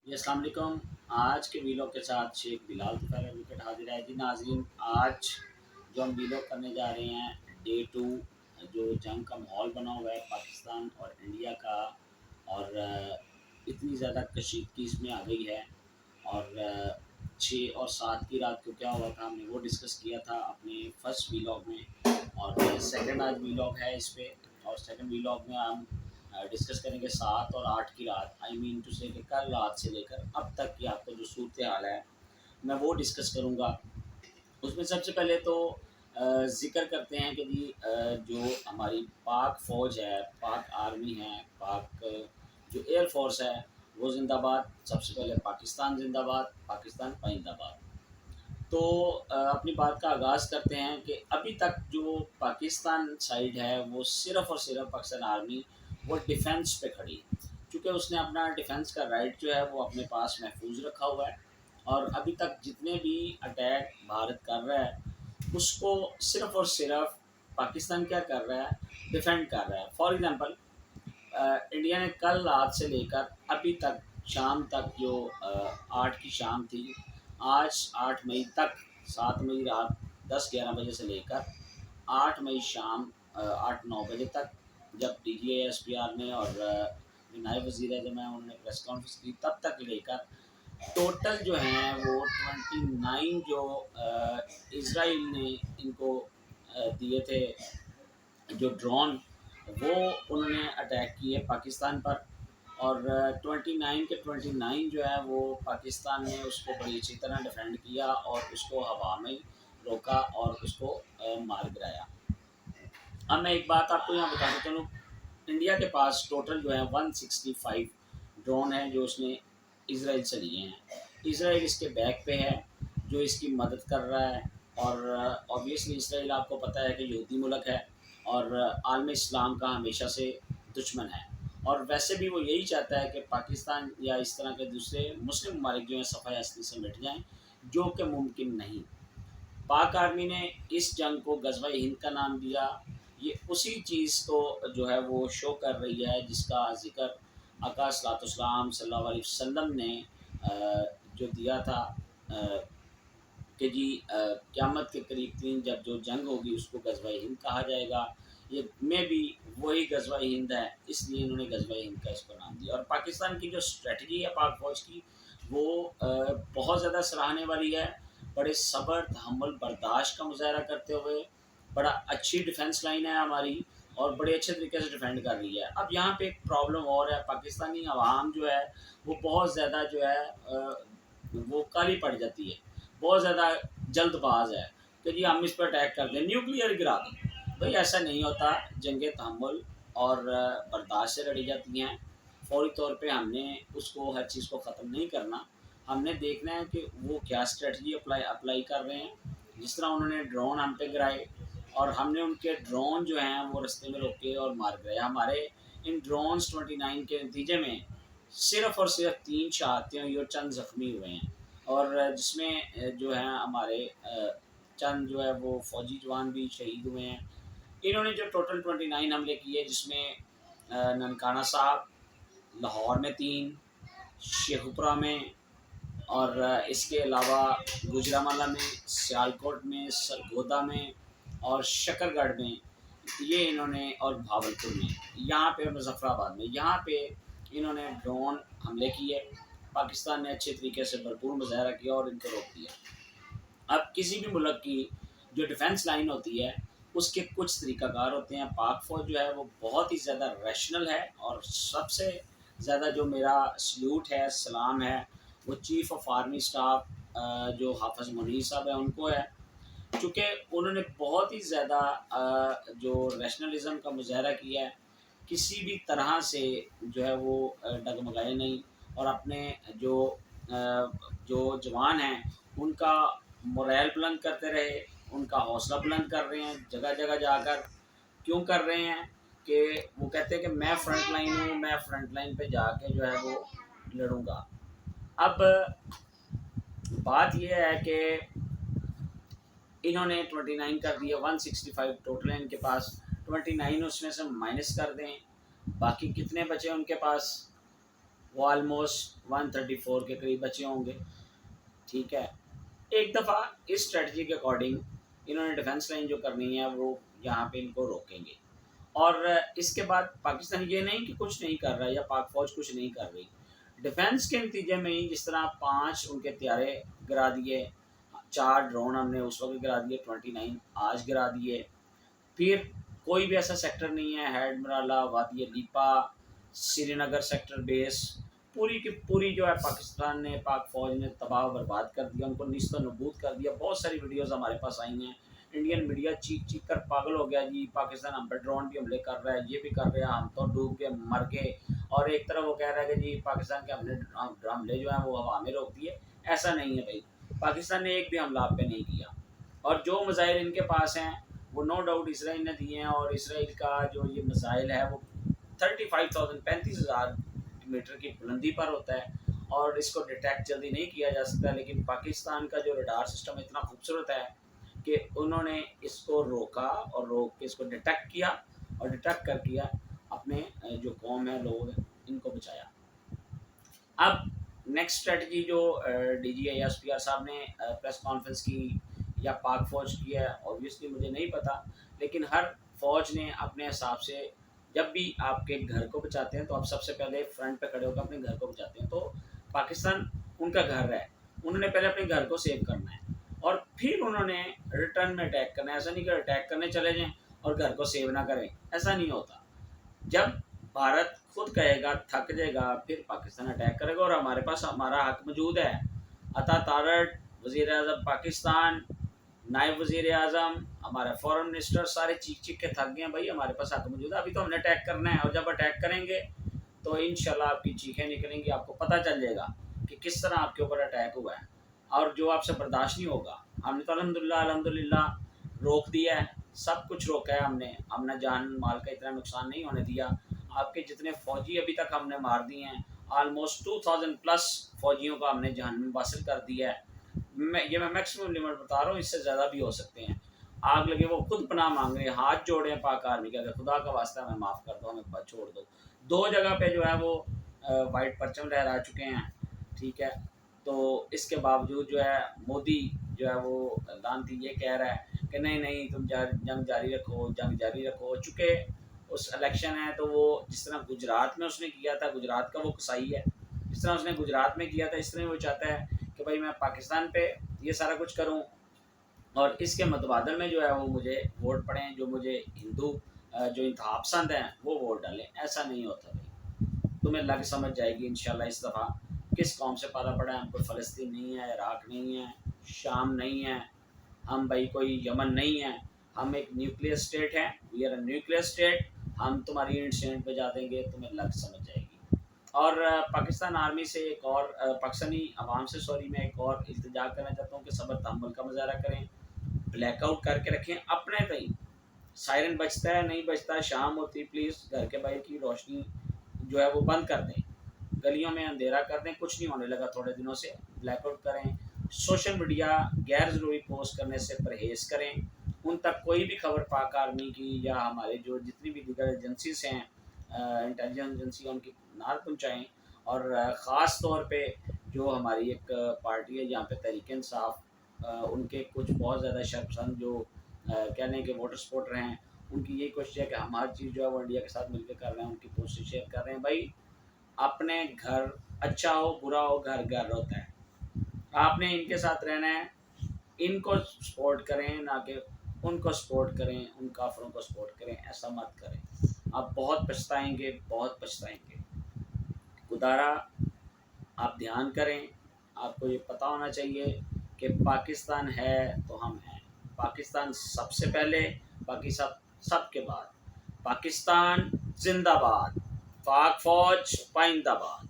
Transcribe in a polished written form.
जी अस्सलाम वालेकुम। आज के वीलॉग के साथ शेख बिलाल तुफैल एडवोकेट हाजिर है। जी नाज़रीन, आज जो हम वीलॉग करने जा रहे हैं डे टू, जो जंग का माहौल बना हुआ है पाकिस्तान और इंडिया का, और इतनी ज़्यादा कशीदगी इसमें आ गई है। और 6 और 7 की रात को क्या हुआ था हमने वो डिस्कस किया था अपने फर्स्ट वीलॉग में, और सेकंड आज वीलॉग है इस पे। और सेकंड वीलॉग में हम डिस्कस करेंगे 7 और 8 की रात, आई मीन टू से कि कल रात से लेकर अब तक की आपको जो सूरत हाल है मैं वो डिस्कस करूँगा। उसमें सबसे पहले तो ज़िक्र करते हैं कि जी जो हमारी पाक फ़ौज है, पाक आर्मी है, पाक जो एयर फोर्स है वो ज़िंदाबाद। सबसे पहले पाकिस्तान ज़िंदाबाद, पाकिस्तान पाइंदाबाद। तो अपनी बात का आगाज़ करते हैं कि अभी तक जो पाकिस्तान साइड है वो सिर्फ़ और सिर्फ पाकिस्तान आर्मी वो डिफेंस पे खड़ी है, क्योंकि उसने अपना डिफेंस का राइट जो है वो अपने पास महफूज रखा हुआ है। और अभी तक जितने भी अटैक भारत कर रहा है उसको सिर्फ़ और सिर्फ पाकिस्तान क्या कर रहा है, डिफेंड कर रहा है। फॉर एग्ज़ाम्पल, इंडिया ने कल रात से लेकर अभी तक शाम तक जो 8 की शाम थी, आज 8 मई तक, 7 मई रात 10-11 बजे से लेकर 8 मई शाम 8-9 बजे तक, जब DGA SPR ने और जो नायब वज़ीर अज़म हैं उन्होंने प्रेस कॉन्फ्रेंस की, तब तक लेकर टोटल जो हैं वो 29 जो इसराइल ने इनको दिए थे जो ड्रोन, वो उन्होंने अटैक किए पाकिस्तान पर। और 29 के 29 जो है वो पाकिस्तान ने उसको बड़ी अच्छी तरह डिफेंड किया और उसको हवा में रोका और उसको मार गिराया। अब मैं एक बात आपको यहाँ बताता चलूँ, इंडिया के पास टोटल जो है 165 ड्रोन है जो उसने इसराइल से लिए हैं। इसराइल इसके बैक पे है जो इसकी मदद कर रहा है। और ऑब्वियसली इसराइल आपको पता है कि यहूदी मुल्क है और आलम इस्लाम का हमेशा से दुश्मन है। और वैसे भी वो यही चाहता है कि पाकिस्तान या इस तरह के दूसरे मुस्लिम ममालिक जो हैं सफ़ाई असली से मिट जाएँ, जो कि मुमकिन नहीं। पाक आर्मी ने इस जंग को गज़वा हिंद का नाम दिया। ये उसी चीज़ को जो है वो शो कर रही है जिसका ज़िक्र आका सल्लल्लाहु अलैहि वसल्लम ने जो दिया था, कि जी क़यामत के करीब तीन जब जो जंग होगी उसको गज़वा हिंद कहा जाएगा। ये में भी वही गज़वा हिंद है, इसलिए इन्होंने गज़वा हिंद का इसको नाम दिया। और पाकिस्तान की जो स्ट्रेटजी है पाक फ़ौज की, वो बहुत ज़्यादा सराहने वाली है। बड़े सब्र, तहम्मुल, बर्दाश्त का मुज़ाहरा करते हुए बड़ा अच्छी डिफेंस लाइन है हमारी और बड़े अच्छे तरीके से डिफेंड कर रही है। अब यहाँ पे एक प्रॉब्लम और है, पाकिस्तानी अवाम जो है वो बहुत ज़्यादा जो है वो काली पड़ जाती है, बहुत ज़्यादा जल्दबाज है कि जी हम इस पर अटैक कर दें, न्यूक्लियर गिरा दें। भाई ऐसा नहीं होता। जंगे तहम्मुल और बर्दाश्त से लड़ी जाती हैं। फौरी तौर पे हमने उसको हर चीज़ को ख़त्म नहीं करना, हमने देखना है कि वो क्या स्ट्रेटजी अप्लाई कर रहे हैं। जिस तरह उन्होंने ड्रोन हम पे गिराए और हमने उनके ड्रोन जो हैं वो रास्ते में रोके और मार गिराए। हमारे इन ड्रोन्स 29 के नतीजे में सिर्फ़ और सिर्फ 3 शहादतें हुई और चंद ज़ख्मी हुए हैं। और जिसमें जो है हमारे चंद जो है वो फ़ौजी जवान भी शहीद हुए हैं। इन्होंने जो टोटल 29 हमले किए, जिसमें ननकाना साहब, लाहौर में 3, शेखुपुरा में, और इसके अलावा गुजरांवाला में, सियालकोट में, सरगोदा में और शकरगढ़ में, ये इन्होंने, और भावलपुर में, यहाँ पे मुज़फ़्फ़राबाद में, यहाँ पे इन्होंने ड्रोन हमले किए। पाकिस्तान ने अच्छे तरीके से भरपूर मुज़ाहरा किया और इनको रोक दिया। अब किसी भी मुल्क की जो डिफेंस लाइन होती है उसके कुछ तरीक़ाकार होते हैं। पाक फ़ौज जो है वो बहुत ही ज़्यादा रैशनल है और सबसे ज़्यादा जो मेरा सल्यूट है, सलाम है, वो चीफ़ ऑफ आर्मी स्टाफ जो हाफ़िज़ मुनीर साहब हैं उनको है। चूँकि उन्होंने बहुत ही ज़्यादा जो रैशनलिज़्म का मुज़ाहरा किया है, किसी भी तरह से जो है वो डगमगाए नहीं और अपने जो जवान हैं उनका मोरल बुलंद करते रहे, उनका हौसला बुलंद कर रहे हैं जगह जगह जाकर। क्यों कर रहे हैं कि वो कहते हैं कि मैं फ्रंट लाइन हूँ, मैं फ्रंट लाइन पे जाके जो है वो लड़ूँगा। अब बात ये है कि इन्होंने 29 कर दिया, 165 टोटल है इनके पास। 29 उसमें से माइनस कर दें, बाकी कितने बचे उनके पास? वो ऑलमोस्ट 134 के करीब बचे होंगे। ठीक है, एक दफ़ा इस स्ट्रेटजी के अकॉर्डिंग इन्होंने डिफेंस लाइन जो करनी है वो यहाँ पे इनको रोकेंगे। और इसके बाद पाकिस्तान ये नहीं कि कुछ नहीं कर रहा है या पाक फौज कुछ नहीं कर रही, डिफेंस के नतीजे में ही जिस तरह 5 उनके त्यारे गिरा दिए, 4 ड्रोन हमने उस वक्त गिरा दिए, 29 आज गिरा दिए। फिर कोई भी ऐसा सेक्टर नहीं है, हेड मराला, वादी लीपा, श्रीनगर सेक्टर बेस, पूरी की पूरी जो है पाकिस्तान ने, पाक फौज ने तबाह बर्बाद कर दिया, उनको निस्त नबूद कर दिया। बहुत सारी वीडियोस हमारे पास आई हैं, इंडियन मीडिया चीख चीख कर पागल हो गया जी, पाकिस्तान हम पे ड्रोन भी हमले कर रहा है, ये भी कर रहा है, हम तो डूब के मर गए। और एक तरफ वो कह रहा है कि जी पाकिस्तान के हमले जो है वो हवा में रोक दिए। ऐसा नहीं है भाई, पाकिस्तान ने एक भी हमला आप पे नहीं किया। और जो मिसाइल इनके पास हैं वो नो डाउट इसराइल ने दिए हैं, और इसराइल का जो ये मिसाइल है वो 35,000 35,000 मीटर की बुलंदी पर होता है, और इसको डिटेक्ट जल्दी नहीं किया जा सकता। लेकिन पाकिस्तान का जो रडार सिस्टम इतना खूबसूरत है कि उन्होंने इसको रोका और रोक के इसको डिटेक्ट किया, और डिटेक्ट कर किया अपने जो कौम है, लोग हैं, इनको बचाया। अब नेक्स्ट स्ट्रेटजी जो DGI साहब ने प्रेस कॉन्फ्रेंस की या पाक फ़ौज की है, ऑब्वियसली मुझे नहीं पता, लेकिन हर फ़ौज ने अपने हिसाब से, जब भी आपके घर को बचाते हैं तो आप सबसे पहले फ्रंट पे खड़े होकर अपने घर को बचाते हैं। तो पाकिस्तान उनका घर है, उन्होंने पहले अपने घर को सेव करना है और फिर उन्होंने रिटर्न में अटैक करना है। ऐसा नहीं कि अटैक करने चले जाएं और घर को सेव ना करें, ऐसा नहीं होता। जब भारत खुद कहेगा, थक जाएगा, फिर पाकिस्तान अटैक करेगा, और हमारे पास हमारा हक मौजूद है। अता तारड़, वज़ीर आज़म पाकिस्तान, नायब वज़ीर आज़म, हमारे फॉरेन मिनिस्टर सारे चीख चीख के थक गए हैं भाई, हमारे पास हक मौजूद है, अभी तो हमने अटैक करना है। और जब अटैक करेंगे तो इंशाल्लाह आपकी चीखें निकलेंगी, आपको पता चल जाएगा कि किस तरह आपके ऊपर अटैक हुआ है, और जो आपसे बर्दाश्त नहीं होगा। हमने तो अल्हम्दुलिल्लाह रोक दिया है, सब कुछ रोका है हमने जान माल का इतना नुकसान नहीं होने दिया। आपके जितने फ़ौजी अभी तक हमने मार दिए हैं, ऑलमोस्ट 2000 प्लस फ़ौजियों को हमने जान में हासिल कर दिया है। मैं मैक्सिमम लिमिट बता रहा हूँ, इससे ज़्यादा भी हो सकते हैं। आग लगे वो खुद पनाह मांग रहे हैं, हाथ जोड़े हैं पाक आर्मी के, अगर खुदा का वास्ता हमें माफ़ कर दो, हमें छोड़ दो। 2 जगह पे जो है वो वाइट परचम लहरा चुके हैं। ठीक है, तो इसके बावजूद जो है मोदी जो है वो लानती ये कह रहा है कि नहीं नहीं तुम जंग जारी रखो, जंग जारी रखो। चूँकि उस इलेक्शन है तो वो जिस तरह गुजरात में उसने किया था, गुजरात का वो कसाई है, जिस तरह उसने गुजरात में किया था इस तरह वो चाहता है कि भाई मैं पाकिस्तान पे ये सारा कुछ करूं, और इसके मुतबादल में जो है वो मुझे वोट पड़ें, जो मुझे हिंदू जो इंतहा पसंद हैं वो वोट डालें। ऐसा नहीं होता भाई, तुम्हें लग समझ जाएगी इंशाल्लाह इस दफ़ा किस कौम से पाला पड़ा है। हम कोई फ़लस्तीन नहीं है, इराक़ नहीं है, शाम नहीं है, हम भाई कोई यमन नहीं है, हम एक न्यूक्लियर स्टेट हैं, we are a nuclear state. हम तुम्हारी इंसिडेंट पे जा देंगे, तुम्हें लग समझ जाएगी। और पाकिस्तान आर्मी से एक और पाकिस्तानी अवाम से सॉरी मैं एक और इल्तिजा करना चाहता हूँ कि सब्र तहम्मुल का मुजाहरा करें, ब्लैकआउट करके रखें अपने तई। सायरन बजता है नहीं बजता, शाम होती, प्लीज़ घर के बाहर की रोशनी जो है वो बंद कर दें, गलियों में अंधेरा कर दें। कुछ नहीं होने लगा थोड़े दिनों से, ब्लैकआउट करें। सोशल मीडिया गैर ज़रूरी पोस्ट करने से परहेज़ करें। उन तक कोई भी खबर पाक आर्मी की या हमारे जो जितनी भी दीगर एजेंसीज हैं, इंटेलिजेंस एजेंसी, उनकी ना पहुँचाएँ। और ख़ास तौर पे जो हमारी एक पार्टी है जहाँ पे तहरीक इंसाफ, उनके कुछ बहुत ज़्यादा शर्पसंद जो कहने के वोटर सपोर्टर हैं, उनकी यही कोशिश है कि हम हर चीज़ जो है वो इंडिया के साथ मिलकर कर रहे हैं, उनकी पोस्टें शेयर कर रहे हैं। भाई अपने घर, अच्छा हो बुरा हो, घर घर होता है, आपने इनके साथ रहना है, इनको सपोर्ट करें, ना कि उनको सपोर्ट करें, उन काफरों को सपोर्ट करें। ऐसा मत करें, आप बहुत पछताएंगे, बहुत पछताएंगे। खुदारा आप ध्यान करें, आपको ये पता होना चाहिए कि पाकिस्तान है तो हम हैं। पाकिस्तान सबसे पहले, बाकी सब के बाद। पाकिस्तान जिंदाबाद, पाक फौज पाइंदाबाद।